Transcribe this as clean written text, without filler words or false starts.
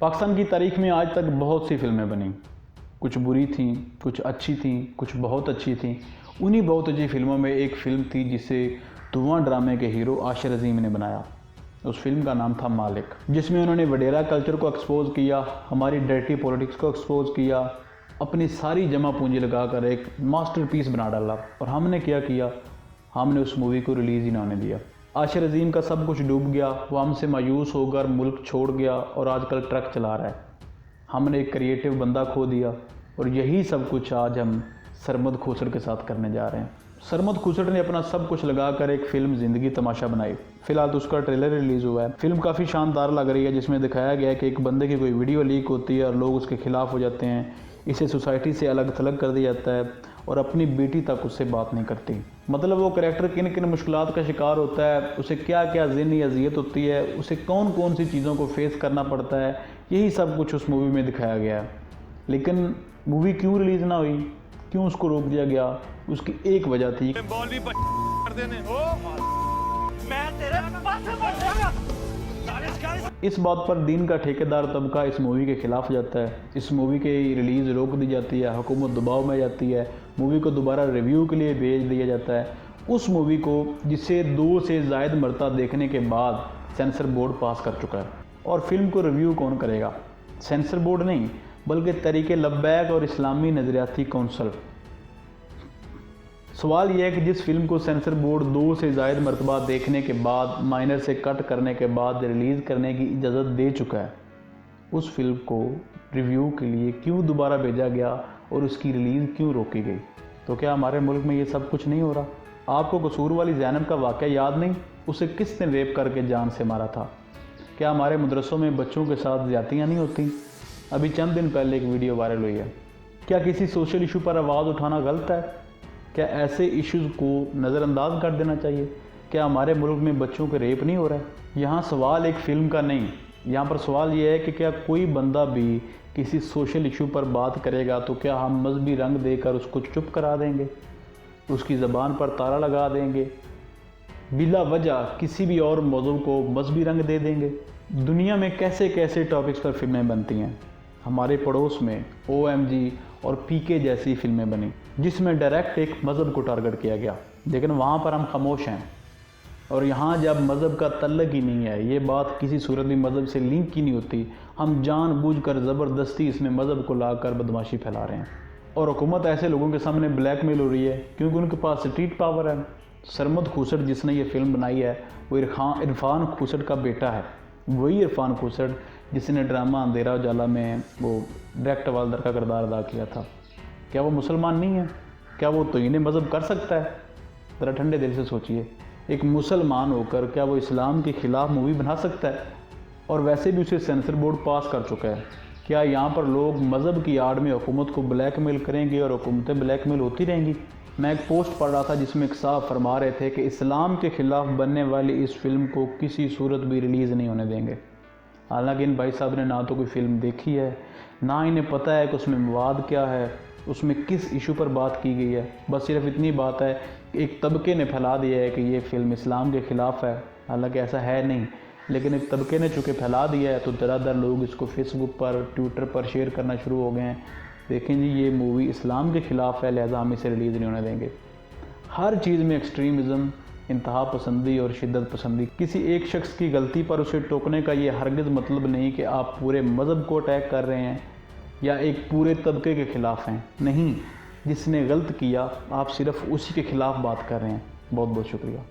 पाकिस्तान की तारीख में आज तक बहुत सी फिल्में बनी, कुछ बुरी थीं, कुछ अच्छी थीं, कुछ बहुत अच्छी थीं। उन्हीं बहुत अच्छी फिल्मों में एक फ़िल्म थी जिसे धुआं ड्रामे के हीरो आशिर अज़ीम ने बनाया। उस फिल्म का नाम था मालिक, जिसमें उन्होंने वडेरा कल्चर को एक्सपोज़ किया, हमारी डर्टी पॉलिटिक्स को एक्सपोज़ किया, अपनी सारी जमा पूंजी लगाकर एक मास्टरपीस बना डाला। और हमने क्या किया, हमने उस मूवी को रिलीज़ ही ना होने दिया। आशिर अज़ीम का सब कुछ डूब गया, वो हमसे मायूस होकर मुल्क छोड़ गया और आजकल ट्रक चला रहा है। हमने एक क्रिएटिव बंदा खो दिया और यही सब कुछ आज हम सरमद खुसर के साथ करने जा रहे हैं। सरमद खुसर ने अपना सब कुछ लगाकर एक फ़िल्म ज़िंदगी तमाशा बनाई। फ़िलहाल तो उसका ट्रेलर रिलीज़ हुआ है। फ़िल्म काफ़ी शानदार लग रही है, जिसमें दिखाया गया है कि एक बंदे की कोई वीडियो लीक होती है और लोग उसके ख़िलाफ़ हो जाते हैं। इसे सोसाइटी से अलग थलग कर दिया जाता है और अपनी बेटी तक उससे बात नहीं करती। मतलब वो करैक्टर किन किन मुश्किलात का शिकार होता है, उसे क्या क्या ज़हनी अज़ियत होती है, उसे कौन कौन सी चीज़ों को फेस करना पड़ता है, यही सब कुछ उस मूवी में दिखाया गया है। लेकिन मूवी क्यों रिलीज़ ना हुई, क्यों उसको रोक दिया गया, उसकी एक वजह थी। इस बात पर दीन का ठेकेदार तबका इस मूवी के ख़िलाफ़ जाता है। इस मूवी की रिलीज़ रोक दी जाती है, हुकूमत दबाव में जाती है, मूवी को दोबारा रिव्यू के लिए भेज दिया जाता है। उस मूवी को जिसे 2 से ज़ायद मरतबा देखने के बाद सेंसर बोर्ड पास कर चुका है। और फिल्म को रिव्यू कौन करेगा? सेंसर बोर्ड नहीं, बल्कि तरीके लब्बैक और इस्लामी नज़रियाती कौंसल। सवाल यह है कि जिस फिल्म को सेंसर बोर्ड 2 से ज़ायद मरतबा देखने के बाद, माइनर से कट करने के बाद रिलीज़ करने की इजाज़त दे चुका है, उस फिल्म को रिव्यू के लिए क्यों दोबारा भेजा गया और उसकी रिलीज़ क्यों रोकी गई? तो क्या हमारे मुल्क में ये सब कुछ नहीं हो रहा? आपको कसूर वाली ज़ैनब का वाक़या याद नहीं? उसे किसने रेप करके जान से मारा था? क्या हमारे मदरसों में बच्चों के साथ ज़्यादतियाँ नहीं होती? अभी चंद दिन पहले एक वीडियो वायरल हुई है। क्या किसी सोशल इशू पर आवाज़ उठाना गलत है? क्या ऐसे इश्यूज़ को नज़रअंदाज कर देना चाहिए? क्या हमारे मुल्क में बच्चों के रेप नहीं हो रहा है? यहाँ सवाल एक फ़िल्म का नहीं, यहाँ पर सवाल ये है कि क्या कोई बंदा भी किसी सोशल इशू पर बात करेगा तो क्या हम मजहबी रंग देकर उसको चुप करा देंगे, उसकी ज़बान पर ताला लगा देंगे, बिला वजह किसी भी और मौजू को मजहबी रंग दे देंगे? दुनिया में कैसे कैसे टॉपिक्स पर फिल्में बनती हैं। हमारे पड़ोस में OMG और PK जैसी फिल्में बनी, जिसमें डायरेक्ट एक मज़हब को टारगेट किया गया, लेकिन वहाँ पर हम खामोश हैं। और यहाँ जब मज़हब का तल्लक ही नहीं है, ये बात किसी सूरत में मज़हब से लिंक ही नहीं होती, हम जानबूझकर ज़बरदस्ती इसमें मज़हब को लाकर बदमाशी फैला रहे हैं। और हुकूमत ऐसे लोगों के सामने ब्लैकमेल हो रही है क्योंकि उनके पास स्ट्रीट पावर है। सरमद खुसर जिसने ये फिल्म बनाई है वो इरफान खुसर का बेटा है। वही इरफान खुसर जिसने ड्रामा अंधेरा उजाला में वो डायरेक्ट वालदर का किरदार अदा किया था। क्या वो मुसलमान नहीं है? क्या वो तौहीन मज़हब कर सकता है? ज़रा ठंडे दिल से सोचिए, एक मुसलमान होकर क्या वो इस्लाम के ख़िलाफ़ मूवी बना सकता है? और वैसे भी उसे सेंसर बोर्ड पास कर चुका है। क्या यहाँ पर लोग मज़हब की आड़ में हुकूमत को ब्लैकमेल करेंगे और हुकूमतें ब्लैकमेल होती रहेंगी? मैं एक पोस्ट पढ़ रहा था जिसमें एक साहब फरमा रहे थे कि इस्लाम के ख़िलाफ़ बनने वाली इस फिल्म को किसी सूरत भी रिलीज़ नहीं होने देंगे। हालांकि इन भाई साहब ने ना तो कोई फ़िल्म देखी है, ना इन्हें पता है कि उसमें मवाद क्या है, उसमें किस इशू पर बात की गई है। बस सिर्फ इतनी बात है कि एक तबके ने फैला दिया है कि ये फ़िल्म इस्लाम के ख़िलाफ़ है, हालांकि ऐसा है नहीं, लेकिन एक तबके ने चूँकि फैला दिया है तो दर लोग इसको फेसबुक पर, ट्विटर पर शेयर करना शुरू हो गए हैं। देखें जी, ये मूवी इस्लाम के ख़िलाफ़ है, लिहाजा हम इसे रिलीज़ नहीं होने देंगे। हर चीज़ में एक्सट्रीमिज़म, इंतहा पसंदी और शिद्दत पसंदी। किसी एक शख्स की गलती पर उसे टोकने का ये हरगिज़ मतलब नहीं कि आप पूरे मज़हब को अटैक कर रहे हैं या एक पूरे तबके के ख़िलाफ़ हैं। नहीं, जिसने गलत किया आप सिर्फ उसी के ख़िलाफ़ बात कर रहे हैं। बहुत बहुत शुक्रिया।